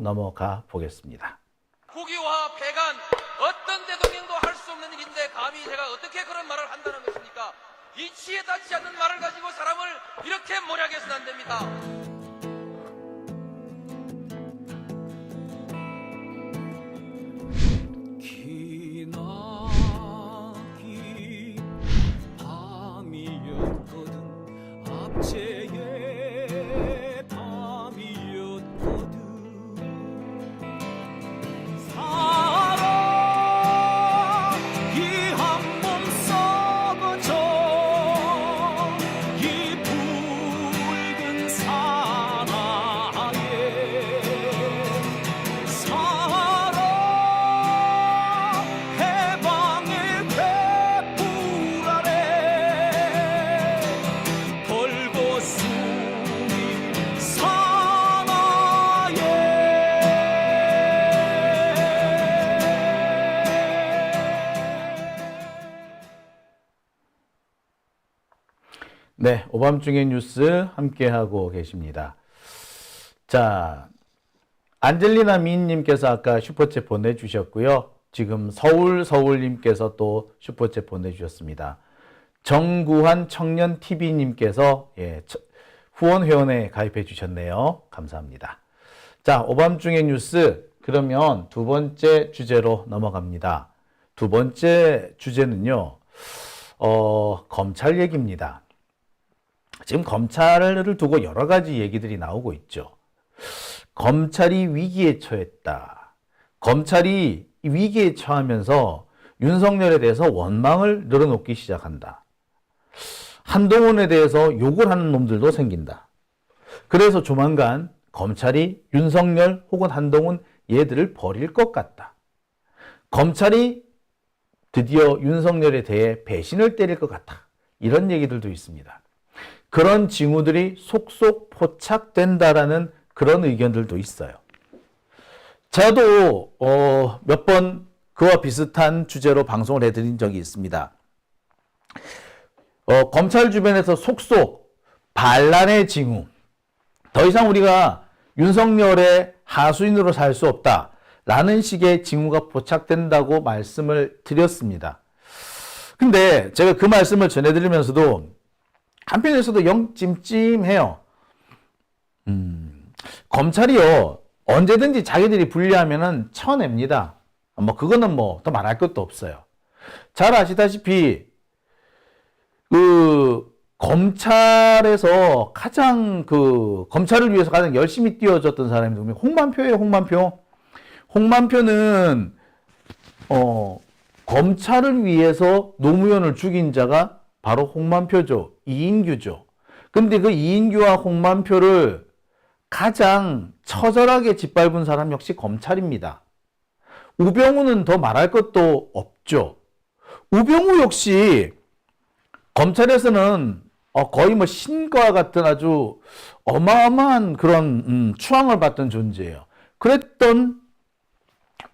넘어가 보겠습니다. 국유화 폐간 어떤 대통령도 할 수 없는 일인데 감히 제가 어떻게 그런 말을 한다는 것입니까? 이치에 닿지 않는 말을 가지고 사람을 이렇게 몰약해서는 안 됩니다. 기나긴 밤이었거든 압제의 밤이었거든 사랑이 한 몸 썩어져 이 붉은 사나에 사랑 해방의 횃불 아래 벌거숭이 사나에 네, 오밤중의 뉴스 함께하고 계십니다. 자, 안젤리나 미인님께서 아까 슈퍼챗 보내주셨고요. 지금 서울님께서 또 슈퍼챗 보내주셨습니다. 정구환 청년TV님께서 후원 회원에 가입해 주셨네요. 감사합니다. 자, 오밤중의 뉴스, 그러면 두 번째 주제로 넘어갑니다. 두 번째 주제는요, 검찰 얘기입니다. 지금 검찰을 두고 여러 가지 얘기들이 나오고 있죠. 검찰이 위기에 처했다. 검찰이 위기에 처하면서 윤석열에 대해서 원망을 늘어놓기 시작한다. 한동훈에 대해서 욕을 하는 놈들도 생긴다. 그래서 조만간 검찰이 윤석열 혹은 한동훈 얘들을 버릴 것 같다. 검찰이 드디어 윤석열에 대해 배신을 때릴 것 같다. 이런 얘기들도 있습니다. 그런 징후들이 속속 포착된다라는 그런 의견들도 있어요. 저도 몇 번 그와 비슷한 주제로 방송을 해드린 적이 있습니다. 검찰 주변에서 속속 반란의 징후, 더 이상 우리가 윤석열의 하수인으로 살 수 없다라는 식의 징후가 포착된다고 말씀을 드렸습니다. 근데 제가 그 말씀을 전해드리면서도 한편에서도 영 찜찜해요. 검찰이요, 언제든지 자기들이 불리하면은 쳐냅니다. 뭐 그거는 뭐 더 말할 것도 없어요. 잘 아시다시피 검찰에서 가장 검찰을 위해서 가장 열심히 뛰어줬던 사람이 누구면 홍만표예요. 홍만표는 검찰을 위해서 노무현을 죽인 자가 바로 홍만표죠. 이인규죠. 근데 그 이인규와 홍만표를 가장 처절하게 짓밟은 사람 역시 검찰입니다. 우병우는 더 말할 것도 없죠. 우병우 역시 검찰에서는 거의 뭐 신과 같은 아주 어마어마한 그런 추앙을 받던 존재예요. 그랬던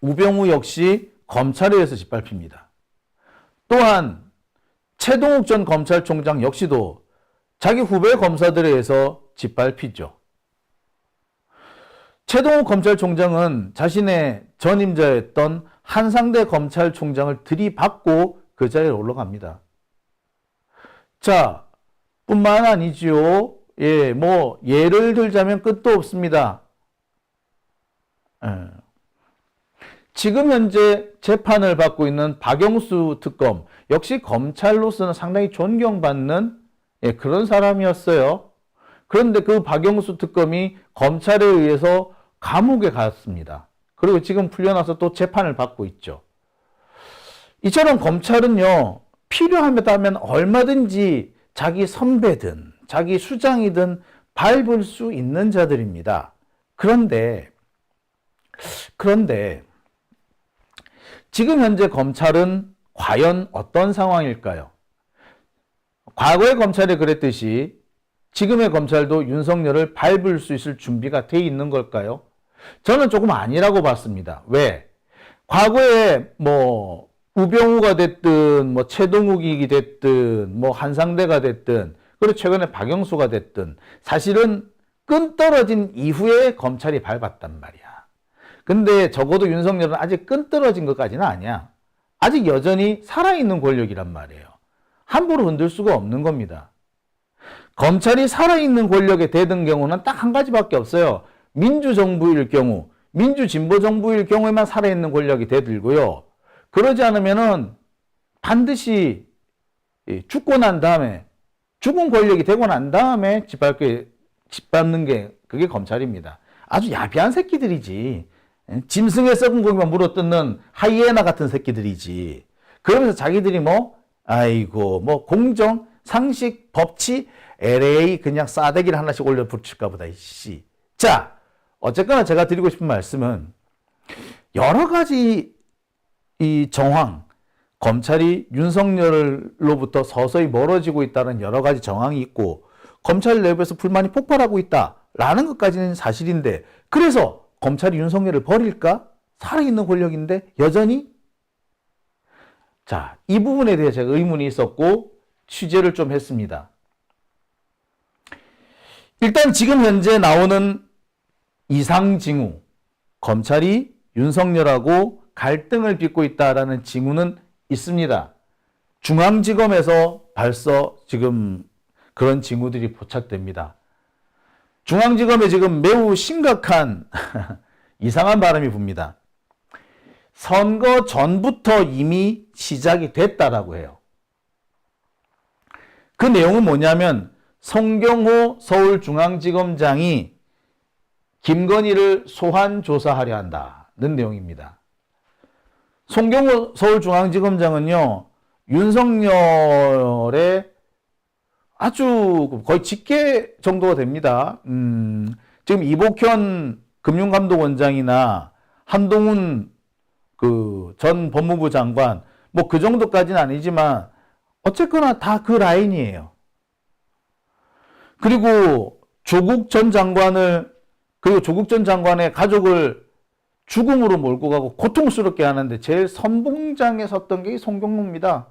우병우 역시 검찰에 의해서 짓밟힙니다. 또한 최동욱 전 검찰총장 역시도 자기 후배 검사들에 의해서 짓밟히죠. 최동욱 검찰총장은 자신의 전임자였던 한상대 검찰총장을 들이받고 그 자리에 올라갑니다. 자, 뿐만 아니지요. 뭐 예를 들자면 끝도 없습니다. 지금 현재 재판을 받고 있는 박영수 특검 역시 검찰로서는 상당히 존경받는 그런 사람이었어요. 그런데 그 박영수 특검이 검찰에 의해서 감옥에 갔습니다. 그리고 지금 풀려나서 또 재판을 받고 있죠. 이처럼 검찰은요, 필요하면 얼마든지 자기 선배든 자기 수장이든 밟을 수 있는 자들입니다. 그런데 지금 현재 검찰은 과연 어떤 상황일까요? 과거의 검찰이 그랬듯이 지금의 검찰도 윤석열을 밟을 수 있을 준비가 돼 있는 걸까요? 저는 조금 아니라고 봤습니다. 왜? 과거에 뭐 우병우가 됐든 뭐 최동욱이 됐든 뭐 한상대가 됐든 그리고 최근에 박영수가 됐든 사실은 끈 떨어진 이후에 검찰이 밟았단 말이야. 근데 적어도 윤석열은 아직 끈떨어진 것까지는 아니야. 아직 여전히 살아있는 권력이란 말이에요. 함부로 흔들 수가 없는 겁니다. 검찰이 살아있는 권력에 대든 경우는 딱 한 가지밖에 없어요. 민주정부일 경우, 민주진보정부일 경우에만 살아있는 권력이 대들고요. 그러지 않으면은 반드시 죽고 난 다음에, 죽은 권력이 되고 난 다음에 짓밟는 게 그게 검찰입니다. 아주 야비한 새끼들이지. 짐승의 썩은 고기만 물어뜯는 하이에나 같은 새끼들이지. 그러면서 자기들이 아이고, 공정, 상식, 법치, LA 그냥 싸대기를 하나씩 올려 붙일까 보다, 이씨. 자, 어쨌거나 제가 드리고 싶은 말씀은 여러 가지 이 정황, 검찰이 윤석열로부터 서서히 멀어지고 있다는 여러 가지 정황이 있고 검찰 내부에서 불만이 폭발하고 있다라는 것까지는 사실인데 그래서 검찰이 윤석열을 버릴까? 살아있는 권력인데 여전히? 자, 이 부분에 대해 제가 의문이 있었고 취재를 좀 했습니다. 일단 지금 현재 나오는 이상징후, 검찰이 윤석열하고 갈등을 빚고 있다라는 징후는 있습니다. 중앙지검에서 벌써 지금 그런 징후들이 포착됩니다. 중앙지검에 지금 매우 심각한 이상한 바람이 붑니다. 선거 전부터 이미 시작이 됐다라고 해요. 그 내용은 뭐냐면 송경호 서울중앙지검장이 김건희를 소환 조사하려 한다는 내용입니다. 송경호 서울중앙지검장은요, 윤석열의 아주 거의 직계 정도가 됩니다. 지금 이복현 금융감독원장이나 한동훈 전 법무부 장관, 그 정도까지는 아니지만, 어쨌거나 다 그 라인이에요. 그리고 조국 전 장관의 가족을 죽음으로 몰고 가고 고통스럽게 하는데 제일 선봉장에 섰던 게 송경호입니다.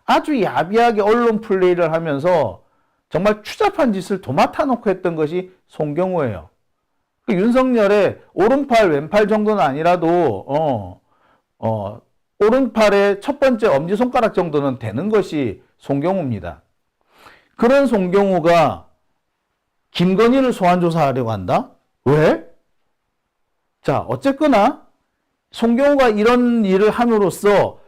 아주 야비하게 언론 플레이를 하면서 정말 추잡한 짓을 도맡아 놓고 했던 것이 송경호예요. 윤석열의 오른팔 왼팔 정도는 아니라도 오른팔의 첫 번째 엄지손가락 정도는 되는 것이 송경호입니다. 그런 송경호가 김건희를 소환조사하려고 한다? 왜? 자, 어쨌거나 송경호가 이런 일을 함으로써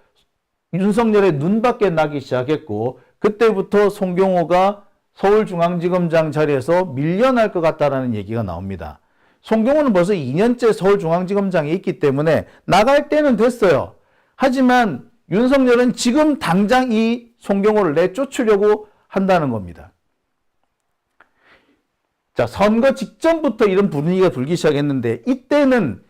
윤석열의 눈밖에 나기 시작했고 그때부터 송경호가 서울중앙지검장 자리에서 밀려날 것 같다라는 얘기가 나옵니다. 송경호는 벌써 2년째 서울중앙지검장에 있기 때문에 나갈 때는 됐어요. 하지만 윤석열은 지금 당장 이 송경호를 내쫓으려고 한다는 겁니다. 자, 선거 직전부터 이런 분위기가 불기 시작했는데 이때는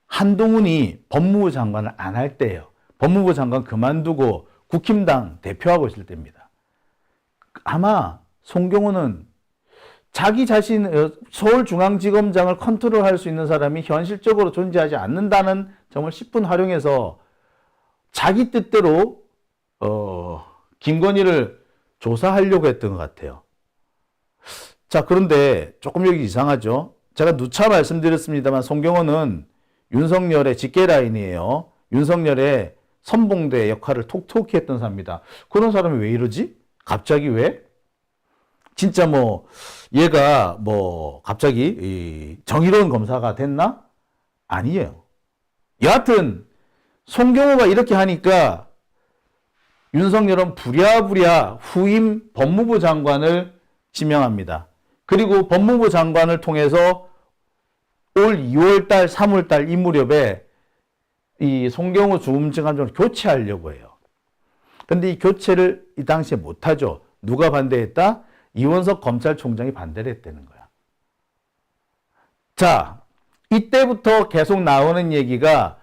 한동훈이 법무부 장관을 안 할 때예요. 법무부 장관 그만두고 국힘당 대표하고 있을 때입니다. 아마 송경호는 자기 자신 서울중앙지검장을 컨트롤할 수 있는 사람이 현실적으로 존재하지 않는다는 점을 10분 활용해서 자기 뜻대로 김건희를 조사하려고 했던 것 같아요. 자, 그런데 조금 여기 이상하죠. 제가 누차 말씀드렸습니다만 송경호는 윤석열의 직계 라인이에요. 윤석열의 선봉대 역할을 톡톡히 했던 사람입니다. 그런 사람이 왜 이러지? 갑자기 왜? 진짜 얘가 갑자기 정의로운 검사가 됐나? 아니에요. 여하튼 송경호가 이렇게 하니까 윤석열은 부랴부랴 후임 법무부 장관을 지명합니다. 그리고 법무부 장관을 통해서 올 2월달, 3월달 이 무렵에 이 송경호 주무장관을 교체하려고 해요. 근데 이 교체를 이 당시에 못하죠. 누가 반대했다? 이원석 검찰총장이 반대를 했다는 거야. 자, 이때부터 계속 나오는 얘기가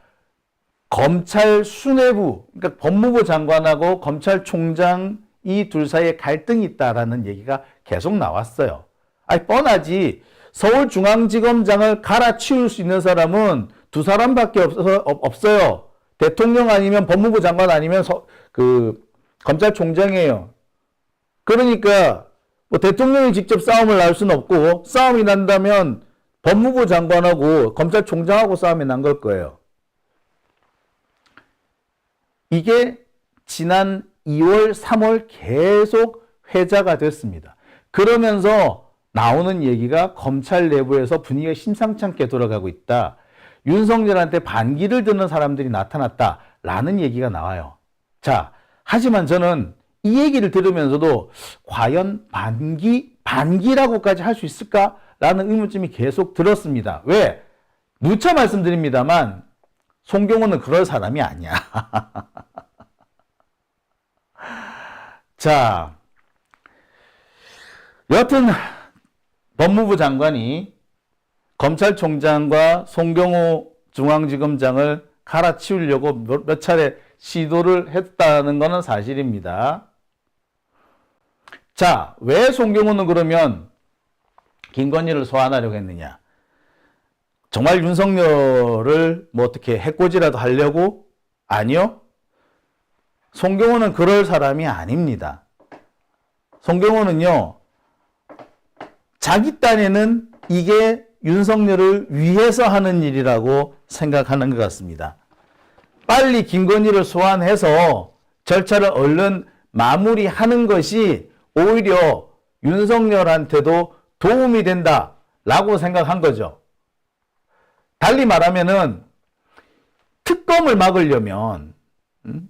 검찰 수뇌부, 그러니까 법무부 장관하고 검찰총장 이 둘 사이에 갈등이 있다라는 얘기가 계속 나왔어요. 아니, 뻔하지. 서울중앙지검장을 갈아치울 수 있는 사람은 두 사람밖에 없어요. 대통령 아니면 법무부 장관 아니면 검찰총장이에요. 그러니까 대통령이 직접 싸움을 날 수는 없고 싸움이 난다면 법무부 장관하고 검찰총장하고 싸움이 난 걸 거예요. 이게 지난 2월, 3월 계속 회자가 됐습니다. 그러면서 나오는 얘기가 검찰 내부에서 분위기가 심상치 않게 돌아가고 있다. 윤석열한테 반기를 드는 사람들이 나타났다라는 얘기가 나와요. 자, 하지만 저는 이 얘기를 들으면서도 과연 반기라고까지 할 수 있을까라는 의문점이 계속 들었습니다. 왜? 누차 말씀드립니다만 송경호는 그럴 사람이 아니야. 자, 여하튼 법무부 장관이 검찰총장과 송경호 중앙지검장을 갈아치우려고 몇 차례 시도를 했다는 것은 사실입니다. 자, 왜 송경호는 그러면 김건희를 소환하려고 했느냐? 정말 윤석열을 뭐 어떻게 해코지라도 하려고? 아니요. 송경호는 그럴 사람이 아닙니다. 송경호는요, 자기 딴에는 이게 윤석열을 위해서 하는 일이라고 생각하는 것 같습니다. 빨리 김건희를 소환해서 절차를 얼른 마무리하는 것이 오히려 윤석열한테도 도움이 된다라고 생각한 거죠. 달리 말하면은 특검을 막으려면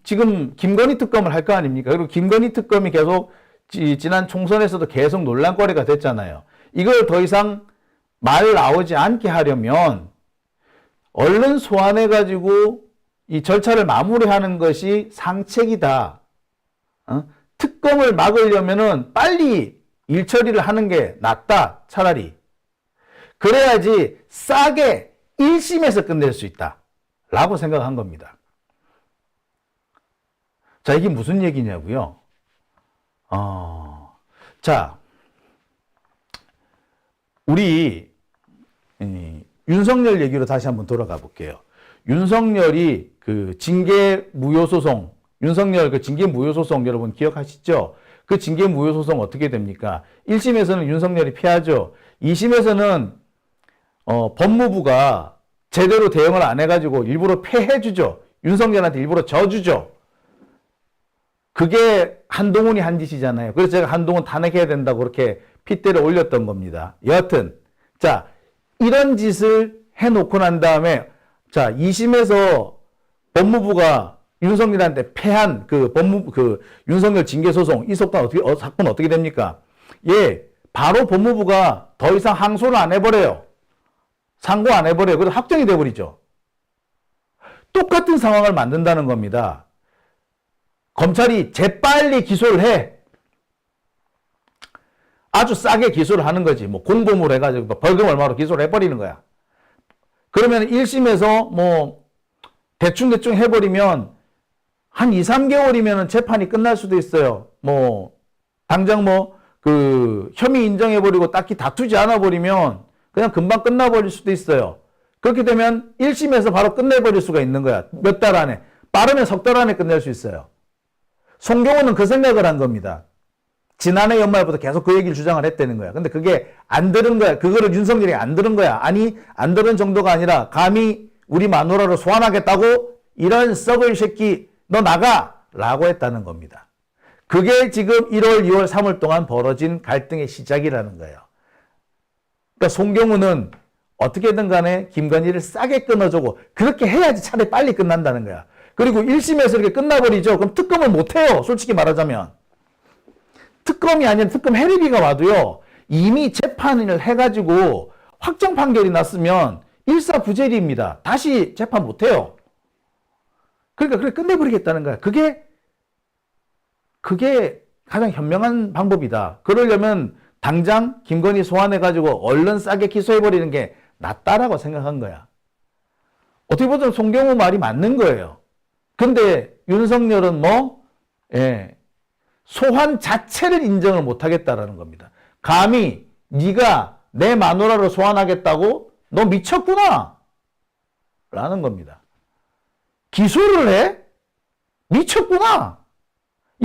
지금 김건희 특검을 할 거 아닙니까? 그리고 김건희 특검이 계속 지난 총선에서도 계속 논란거리가 됐잖아요. 이걸 더 이상 말 나오지 않게 하려면 얼른 소환해가지고 이 절차를 마무리하는 것이 상책이다. 특검을 막으려면은 빨리 일 처리를 하는 게 낫다. 차라리. 그래야지 싸게 1심에서 끝낼 수 있다. 라고 생각한 겁니다. 자, 이게 무슨 얘기냐고요? 자, 우리 윤석열 얘기로 다시 한번 돌아가 볼게요. 윤석열이 그 징계무효소송, 윤석열 그 징계무효소송 여러분 기억하시죠? 그 징계무효소송 어떻게 됩니까? 1심에서는 윤석열이 패하죠. 2심에서는 법무부가 제대로 대응을 안 해가지고 일부러 패해주죠. 윤석열한테 일부러 져주죠. 그게 한동훈이 한 짓이잖아요. 그래서 제가 한동훈 탄핵해야 된다고 그렇게 핏대를 올렸던 겁니다. 여하튼, 자, 이런 짓을 해놓고 난 다음에, 자, 2심에서 법무부가 윤석열한테 패한 그 윤석열 징계소송, 이 사건 어떻게 됩니까? 예, 바로 법무부가 더 이상 항소를 안 해버려요. 상고 안 해버려요. 그래서 확정이 돼버리죠. 똑같은 상황을 만든다는 겁니다. 검찰이 재빨리 기소를 해. 아주 싸게 기소를 하는 거지. 뭐 공범으로 해가지고 벌금 얼마로 기소를 해버리는 거야. 그러면 1심에서 뭐 대충 해버리면 한 2, 3개월이면 재판이 끝날 수도 있어요. 뭐 당장 그 혐의 인정해버리고 딱히 다투지 않아버리면 그냥 금방 끝나버릴 수도 있어요. 그렇게 되면 1심에서 바로 끝내버릴 수가 있는 거야. 몇 달 안에. 빠르면 석 달 안에 끝낼 수 있어요. 송경호는 그 생각을 한 겁니다. 지난해 연말부터 계속 그 얘기를 주장을 했다는 거야. 근데 그게 안 들은 거야. 그거를 윤석열이 안 들은 거야. 아니, 안 들은 정도가 아니라 감히 우리 마누라를 소환하겠다고? 이런 썩을 새끼 너 나가! 라고 했다는 겁니다. 그게 지금 1월, 2월, 3월 동안 벌어진 갈등의 시작이라는 거예요. 그러니까 송경우는 어떻게든 간에 김건희를 싸게 끊어주고 그렇게 해야지 차라리 빨리 끝난다는 거야. 그리고 1심에서 이렇게 끝나버리죠. 그럼 특검을 못해요. 솔직히 말하자면. 특검이 아니라 특검 해리비가 와도요. 이미 재판을 해가지고 확정 판결이 났으면 일사부재리입니다. 다시 재판 못해요. 그러니까 그래 끝내버리겠다는 거야. 그게 가장 현명한 방법이다. 그러려면 당장 김건희 소환해가지고 얼른 싸게 기소해버리는 게 낫다라고 생각한 거야. 어떻게 보면 송경호 말이 맞는 거예요. 근데 윤석열은 소환 자체를 인정을 못하겠다라는 겁니다. 감히 네가 내 마누라를 소환하겠다고? 너 미쳤구나! 라는 겁니다. 기소를 해? 미쳤구나!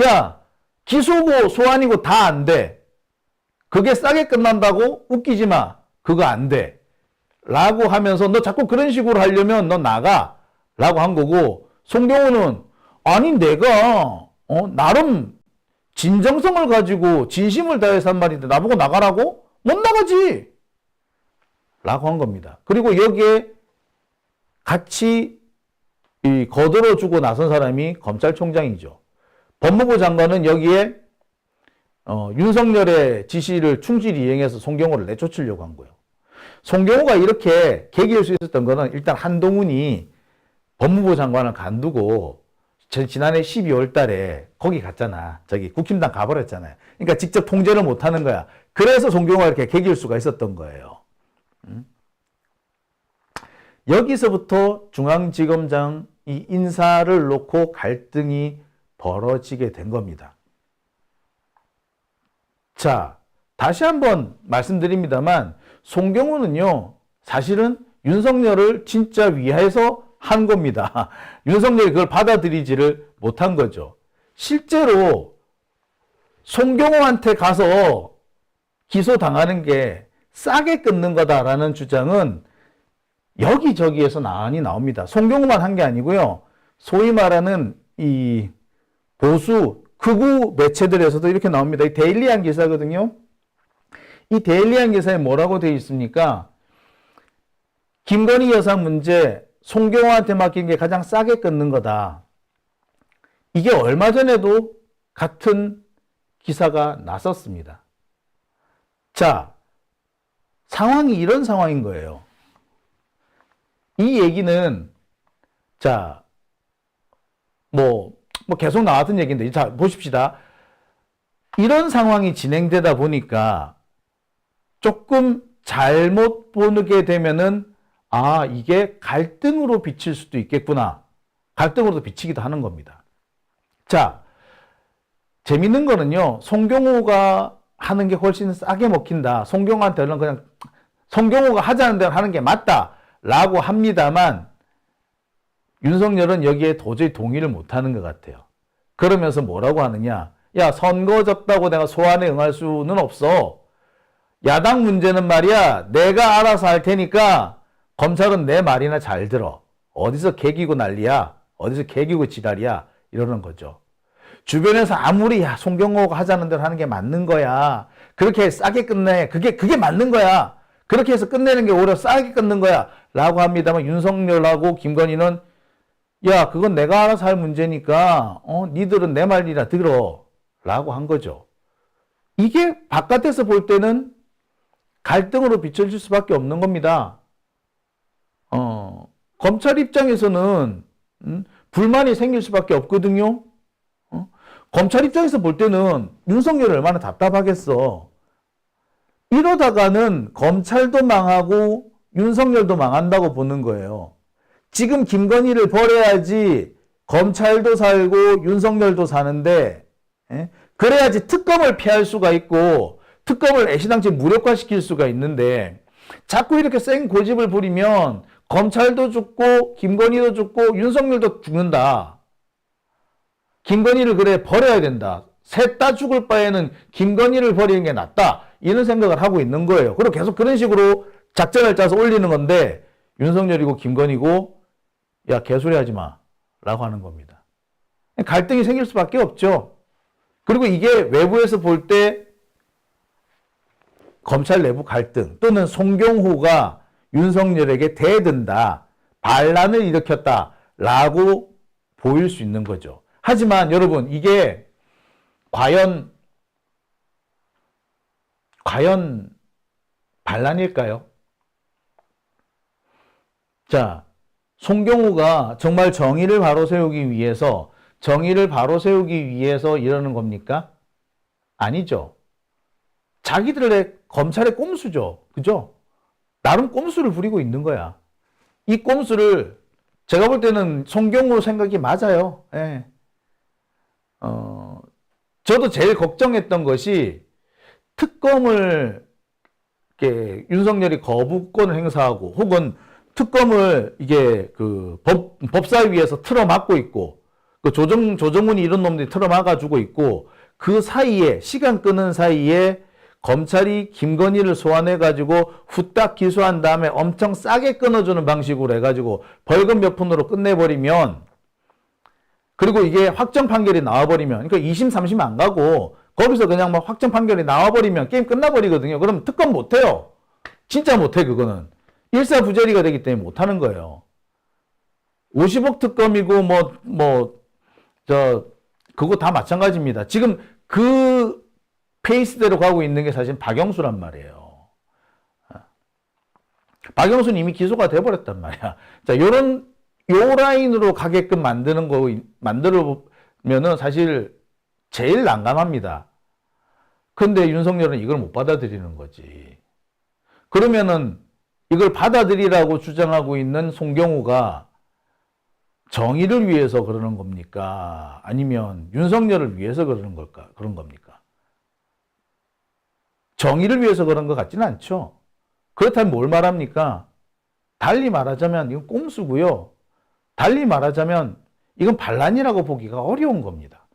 야, 기소고 소환이고 다 안 돼. 그게 싸게 끝난다고? 웃기지 마. 그거 안 돼. 라고 하면서 너 자꾸 그런 식으로 하려면 너 나가 라고 한 거고, 송경호는 아니 내가 나름 진정성을 가지고 진심을 다해서 한 말인데 나보고 나가라고? 못 나가지 라고 한 겁니다. 그리고 여기에 같이 거들어주고 나선 사람이 검찰총장이죠. 법무부 장관은 여기에 윤석열의 지시를 충실히 이행해서 송경호를 내쫓으려고 한 거예요. 송경호가 이렇게 계기일 수 있었던 거는 일단 한동훈이 법무부 장관을 간두고 지난해 12월 달에 거기 갔잖아. 저기 국힘당 가버렸잖아요. 그러니까 직접 통제를 못하는 거야. 그래서 송경호가 이렇게 계기일 수가 있었던 거예요. 여기서부터 중앙지검장 이 인사를 놓고 갈등이 벌어지게 된 겁니다. 자, 다시 한번 말씀드립니다만 송경호는요, 사실은 윤석열을 진짜 위해서 한 겁니다. 윤석열이 그걸 받아들이지를 못한 거죠. 실제로 송경호한테 가서 기소당하는 게 싸게 끊는 거다라는 주장은 여기저기에서 많이 나옵니다. 송경호만 한 게 아니고요. 소위 말하는 이 보수 극우 매체들에서도 이렇게 나옵니다. 이 데일리한 기사거든요. 이 데일리한 기사에 뭐라고 되어 있습니까? 김건희 여사 문제 송경호한테 맡긴 게 가장 싸게 끊는 거다. 이게 얼마 전에도 같은 기사가 났었습니다. 자, 상황이 이런 상황인 거예요. 이 얘기는 자, 뭐 계속 나왔던 얘기인데, 자, 보십시다. 이런 상황이 진행되다 보니까 조금 잘못 보게 되면은 아, 이게 갈등으로 비칠 수도 있겠구나. 갈등으로도 비치기도 하는 겁니다. 자, 재밌는 거는요, 송경호가 하는 게 훨씬 싸게 먹힌다. 송경호한테는 그냥 송경호가 하자는 대로 하는 게 맞다라고 합니다만 윤석열은 여기에 도저히 동의를 못하는 것 같아요. 그러면서 뭐라고 하느냐? 야, 선거 졌다고 내가 소환에 응할 수는 없어. 야당 문제는 말이야, 내가 알아서 할 테니까 검찰은 내 말이나 잘 들어. 어디서 개기고 난리야? 어디서 개기고 지랄이야? 이러는 거죠. 주변에서 아무리 야, 송경호가 하자는 대로 하는 게 맞는 거야. 그렇게 싸게 끝내. 그게 맞는 거야. 그렇게 해서 끝내는 게 오히려 싸게 끊는 거야. 라고 합니다만 윤석열하고 김건희는 야, 그건 내가 알아서 할 문제니까 니들은 내 말이나 들어. 라고 한 거죠. 이게 바깥에서 볼 때는 갈등으로 비춰질 수밖에 없는 겁니다. 검찰 입장에서는 불만이 생길 수밖에 없거든요. 검찰 입장에서 볼 때는 윤석열이 얼마나 답답하겠어. 이러다가는 검찰도 망하고 윤석열도 망한다고 보는 거예요. 지금 김건희를 버려야지 검찰도 살고 윤석열도 사는데, 그래야지 특검을 피할 수가 있고 특검을 애시당초 무력화시킬 수가 있는데 자꾸 이렇게 쌩 고집을 부리면 검찰도 죽고 김건희도 죽고 윤석열도 죽는다. 김건희를 그래 버려야 된다. 셋 다 죽을 바에는 김건희를 버리는 게 낫다. 이런 생각을 하고 있는 거예요. 그리고 계속 그런 식으로 작전을 짜서 올리는 건데 윤석열이고 김건희고 야, 개소리 하지 마 라고 하는 겁니다. 갈등이 생길 수밖에 없죠. 그리고 이게 외부에서 볼 때 검찰 내부 갈등 또는 송경호가 윤석열에게 대든다, 반란을 일으켰다라고 보일 수 있는 거죠. 하지만 여러분, 이게 과연 반란일까요? 자, 송경호가 정말 정의를 바로 세우기 위해서 이러는 겁니까? 아니죠. 자기들의 검찰의 꼼수죠. 그죠? 나름 꼼수를 부리고 있는 거야. 이 꼼수를 제가 볼 때는 송경호 생각이 맞아요. 예. 저도 제일 걱정했던 것이 특검을 이렇게 윤석열이 거부권을 행사하고 혹은 특검을 이게 그 법사위에서 틀어막고 있고 그 조정훈이 이런 놈들이 틀어막아주고 있고 그 사이에 시간 끄는 사이에 검찰이 김건희를 소환해가지고 후딱 기소한 다음에 엄청 싸게 끊어주는 방식으로 해가지고 벌금 몇 푼으로 끝내버리면, 그리고 이게 확정 판결이 나와버리면, 그러니까 2심, 3심 안 가고 거기서 그냥 막 확정 판결이 나와버리면 게임 끝나버리거든요. 그럼 특검 못해요. 진짜 못해, 그거는. 일사부재리가 되기 때문에 못하는 거예요. 50억 특검이고 그거 다 마찬가지입니다. 지금 그 페이스대로 가고 있는 게 사실 박영수란 말이에요. 박영수는 이미 기소가 돼버렸단 말이야. 자, 요 라인으로 가게끔 만들면은 사실 제일 난감합니다. 근데 윤석열은 이걸 못 받아들이는 거지. 그러면은 이걸 받아들이라고 주장하고 있는 송경우가 정의를 위해서 그러는 겁니까? 아니면 윤석열을 위해서 그러는 겁니까? 정의를 위해서 그런 것 같지는 않죠. 그렇다면 뭘 말합니까? 달리 말하자면 이건 꼼수고요. 달리 말하자면 이건 반란이라고 보기가 어려운 겁니다.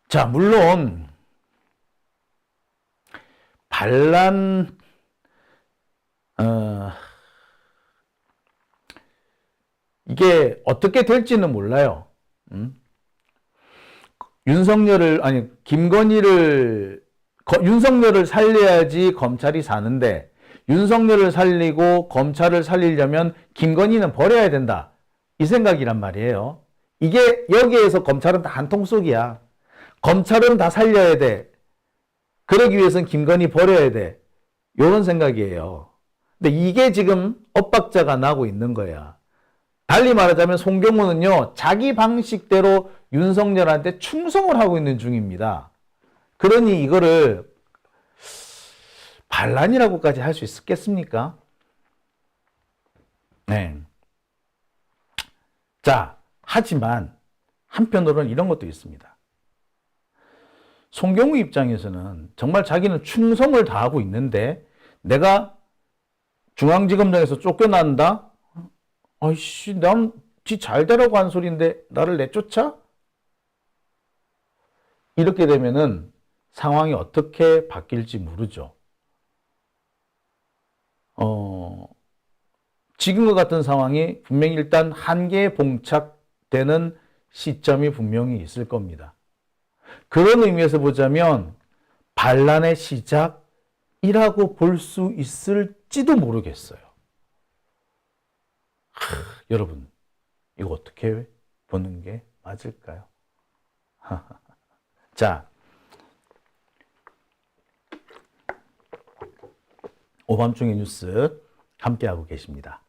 자, 물론 반란, 이게 어떻게 될지는 몰라요. 윤석열을 살려야지 검찰이 사는데, 윤석열을 살리고 검찰을 살리려면 김건희는 버려야 된다. 이 생각이란 말이에요. 이게 여기에서 검찰은 다 한통속이야. 검찰은 다 살려야 돼. 그러기 위해서는 김건희 버려야 돼. 이런 생각이에요. 근데 이게 지금 엇박자가 나고 있는 거야. 달리 말하자면 송경호는요, 자기 방식대로 윤석열한테 충성을 하고 있는 중입니다. 그러니 이거를 반란이라고까지 할 수 있겠습니까? 네. 자, 하지만 한편으로는 이런 것도 있습니다. 송경우 입장에서는 정말 자기는 충성을 다하고 있는데 내가 중앙지검장에서 쫓겨난다? 아이씨, 난 지 잘되라고 한 소리인데 나를 내쫓아? 이렇게 되면은 상황이 어떻게 바뀔지 모르죠. 지금과 같은 상황이 분명히 일단 한계에 봉착되는 시점이 분명히 있을 겁니다. 그런 의미에서 보자면 반란의 시작이라고 볼 수 있을지도 모르겠어요. 여러분, 이거 어떻게 보는 게 맞을까요? 자, 오밤중의 뉴스 함께하고 계십니다.